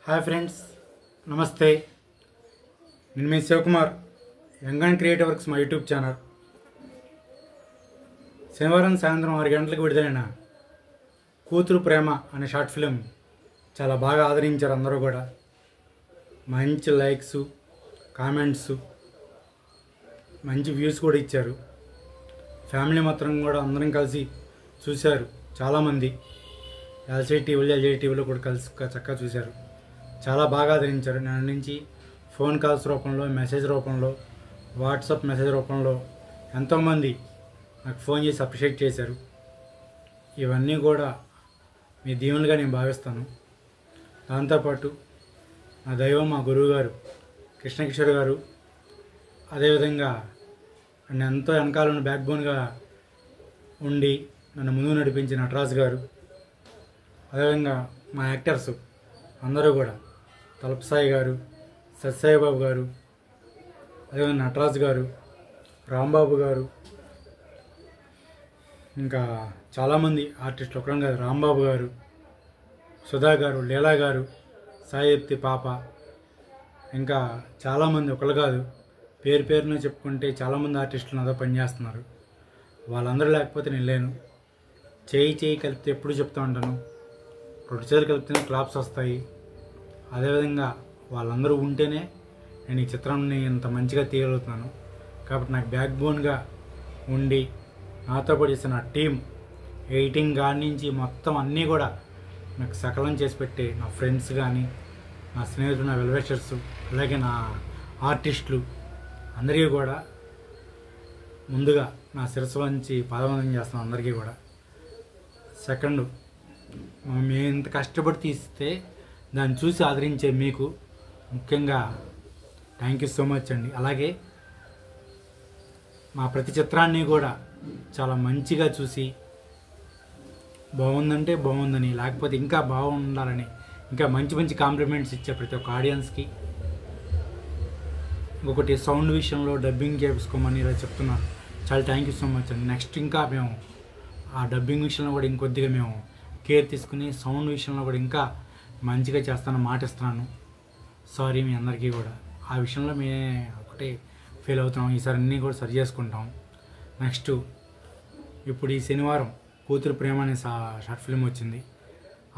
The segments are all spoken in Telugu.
హాయ్ ఫ్రెండ్స్, నమస్తే. నేను మీ Shivakumar, young and creative works మా యూట్యూబ్ ఛానల్. శనివారం సాయంత్రం 6 గంటలకు విడుదలైన కూతురు ప్రేమ అనే షార్ట్ ఫిలిం చాలా బాగా ఆదరించారు. అందరూ కూడా మంచి లైక్స్, కామెంట్స్, మంచి వ్యూస్ కూడా ఇచ్చారు. ఫ్యామిలీ మొత్తం కూడా అందరం కలిసి చూశారు. చాలామంది ఎల్సీ టీవీలో కూడా కలిసి చక్కగా చూశారు. చాలా బాగా ఆదరించారు. నా నుంచి ఫోన్ కాల్స్ రూపంలో, మెసేజ్ రూపంలో, వాట్సాప్ మెసేజ్ రూపంలో ఎంతోమంది నాకు ఫోన్ చేసి అప్రిషియేట్ చేశారు. ఇవన్నీ కూడా మీ దీవెనలుగా నేను భావిస్తాను. దాంతోపాటు నా దైవం, మా గురువు గారు కృష్ణకిషోర్ గారు, అదేవిధంగా నన్ను ఎంతో వెనకాలను బ్యాక్ బోన్గా ఉండి నన్ను ముందుకు నడిపించిన నటరాజు గారు, అదేవిధంగా మా యాక్టర్స్ అందరూ కూడా తలపసాయి గారు, సత్యసాయి బాబు గారు, అదేవిధంగా నటరాజు గారు, రాంబాబు గారు, ఇంకా చాలామంది ఆర్టిస్టులు, ఒకరం కాదు, రాంబాబు గారు, సుధా గారు, లీలా గారు, సాయిప్తి పాప, ఇంకా చాలామంది, ఒకరు కాదు, పేరున చెప్పుకుంటే చాలామంది ఆర్టిస్టులు నాతో పనిచేస్తున్నారు. వాళ్ళందరూ లేకపోతే నేను లేను. చేయి కలిపితే ఎప్పుడు చెప్తూ ఉంటాను, 2 చేతులు కలిపితేనే క్లాప్స్ వస్తాయి. అదేవిధంగా వాళ్ళందరూ ఉంటేనే నేను ఈ చిత్రాన్ని ఇంత మంచిగా తీయగలుగుతున్నాను. కాబట్టి నాకు బ్యాక్ బోన్గా ఉండి నాతో పాటు చేసిన నా టీం, ఎడిటింగ్ కాడి నుంచి మొత్తం అన్నీ కూడా నాకు సకలం చేసి పెట్టి నా ఫ్రెండ్స్ కానీ, నా స్నేహితులు, నా వెల్విషర్స్, అలాగే నా ఆర్టిస్టులు అందరికీ కూడా ముందుగా నా శిరస్సు వంచి పాదవందనం చేస్తున్నాను. అందరికీ కూడా సెకండ్, మేము ఇంత కష్టపడి తీస్తే దాన్ని చూసి ఆదరించే మీకు ముఖ్యంగా థ్యాంక్ యూ సో మచ్ అండి. అలాగే మా ప్రతి చిత్రాన్ని కూడా చాలా మంచిగా చూసి బాగుందంటే బాగుందని, లేకపోతే ఇంకా బాగుండాలని, ఇంకా మంచి కాంప్లిమెంట్స్ ఇచ్చే ప్రతి ఒక్క ఆడియన్స్కి, ఇంకొకటి సౌండ్ విషయంలో డబ్బింగ్ చేసుకోమని ఇలా చెప్తున్నారు. చాలా థ్యాంక్ యూ సో మచ్ అండి. నెక్స్ట్ ఇంకా మేము ఆ డబ్బింగ్ విషయంలో కూడా ఇంకొద్దిగా మేము కేర్ తీసుకుని సౌండ్ విషయంలో కూడా ఇంకా మంచిగా చేస్తాను, మాటిస్తున్నాను. సారీ మీ అందరికీ కూడా. ఆ విషయంలో మేమే ఒకటే ఫీల్ అవుతున్నాం. ఈసారి అన్నీ కూడా సరి చేసుకుంటాం. నెక్స్ట్ ఇప్పుడు ఈ శనివారం కూతురు ప్రేమ అనే షార్ట్ ఫిల్మ్ వచ్చింది,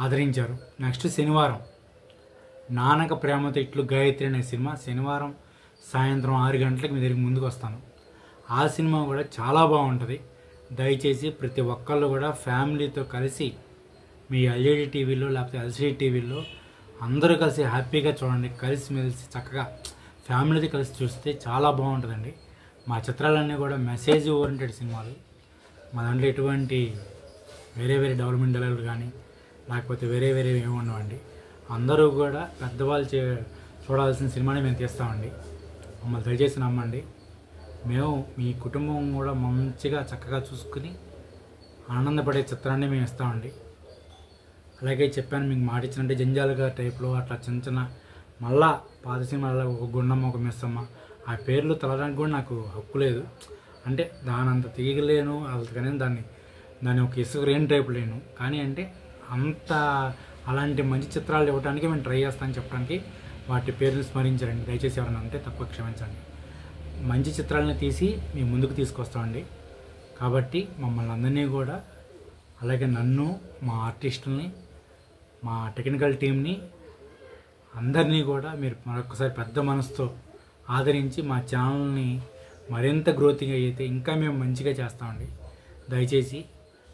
ఆదరించారు. నెక్స్ట్ శనివారం నానక ప్రేమతో ఇట్లు గాయత్రి అనే సినిమా శనివారం సాయంత్రం 6 గంటలకు మీ దగ్గరికి ముందుకు వస్తాను. ఆ సినిమా కూడా చాలా బాగుంటుంది. దయచేసి ప్రతి ఒక్కళ్ళు కూడా ఫ్యామిలీతో కలిసి మీ ఎల్ఈడి టీవీలో లేకపోతే ఎల్సీడీ టీవీలో అందరూ కలిసి హ్యాపీగా చూడండి. కలిసిమెలిసి చక్కగా ఫ్యామిలీతో కలిసి చూస్తే చాలా బాగుంటుందండి. మా చిత్రాలన్నీ కూడా మెసేజ్ ఓరియంటెడ్ సినిమాలు. మా దాంట్లో ఎటువంటి వేరే డెవలప్మెంట్ డైలాగులు కానీ లేకపోతే వేరే ఏమి ఉండవండి. అందరూ కూడా పెద్దవాళ్ళు చూడాల్సిన సినిమాని మేము తీస్తామండి. మమ్మల్ని దయచేసి నమ్మండి. మేము మీ కుటుంబం కూడా మంచిగా చక్కగా చూసుకుని ఆనందపడే చిత్రాన్ని మేము ఇస్తామండి. అలాగే చెప్పాను మీకు, మాట ఇచ్చినట్టే జంజాలుగా టైప్లో అట్లా చిన్న మళ్ళా పాత సినిమాలో ఒక గుండమ్మ, ఒక మిస్సమ్మ, ఆ పేర్లు తలడానికి కూడా నాకు హక్కు లేదు. అంటే దాని అంత తీయగలేను, కానీ దాన్ని ఒక ఇసుక రేణు టైప్ లేను. కానీ అంటే అంత అలాంటి మంచి చిత్రాలు ఇవ్వడానికి మేము ట్రై చేస్తామని చెప్పడానికి వాటి పేర్లు స్మరించారండి. దయచేసి ఎవరైనా ఉంటే తప్పక క్షమించండి. మంచి చిత్రాలను తీసి మీ ముందుకు తీసుకొస్తామండి. కాబట్టి మమ్మల్ని అందరినీ కూడా, అలాగే నన్ను, మా ఆర్టిస్టుల్ని, మా టెక్నికల్ టీంని అందరినీ కూడా మీరు మరొకసారి పెద్ద మనసుతో ఆదరించి మా ఛానల్ని మరింత గ్రోతింగ్ అయితే ఇంకా మేము మంచిగా చేస్తామండి. దయచేసి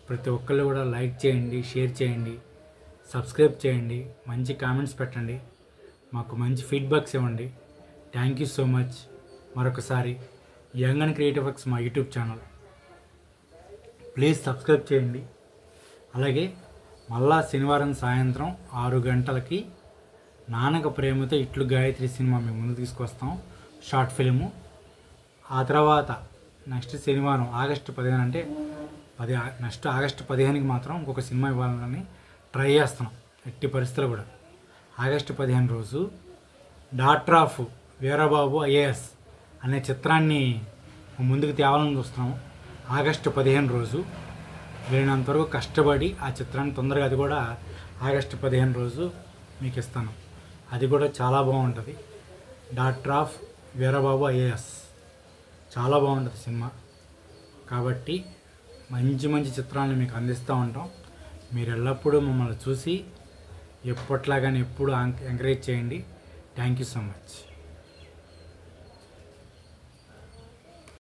ప్రతి ఒక్కళ్ళు కూడా లైక్ చేయండి, షేర్ చేయండి, సబ్స్క్రైబ్ చేయండి, మంచి కామెంట్స్ పెట్టండి, మాకు మంచి ఫీడ్బ్యాక్స్ ఇవ్వండి. Thank you so much. మరొకసారి యంగ్ అండ్ క్రియేటివ్ వర్క్స్ మా యూట్యూబ్ ఛానల్ ప్లీజ్ సబ్స్క్రైబ్ చేయండి. అలాగే మళ్ళా శనివారం సాయంత్రం 6 గంటలకి నానక ప్రేమతో ఇట్లు గాయత్రి సినిమా మేము ముందు తీసుకొస్తాం, షార్ట్ ఫిలిము. ఆ తర్వాత నెక్స్ట్ శనివారం ఆగస్టు 15 అంటే నెక్స్ట్ ఆగస్టు 15కి మాత్రం ఇంకొక సినిమా ఇవ్వాలని ట్రై చేస్తున్నాం. ఎట్టి పరిస్థితులు కూడా ఆగస్టు 15 రోజు డాక్టర్ ఆఫ్ వీరబాబు ఐఏఎస్ అనే చిత్రాన్ని ముందుకు తేవాలని చూస్తున్నాం. ఆగస్టు 15 రోజు వీలైనంతవరకు కష్టపడి ఆ చిత్రాన్ని తొందరగా, అది కూడా ఆగస్టు 15 రోజు మీకు ఇస్తాను. అది కూడా చాలా బాగుంటుంది. డాక్టర్ ఆఫ్ వీరబాబు ఐఏఎస్ చాలా బాగుంటుంది సినిమా. కాబట్టి మంచి మంచి చిత్రాలను మీకు అందిస్తూ ఉంటాం. మీరు ఎల్లప్పుడూ మమ్మల్ని చూసి ఎప్పట్లాగానే ఎప్పుడు ఎంకరేజ్ చేయండి. Thank you so much.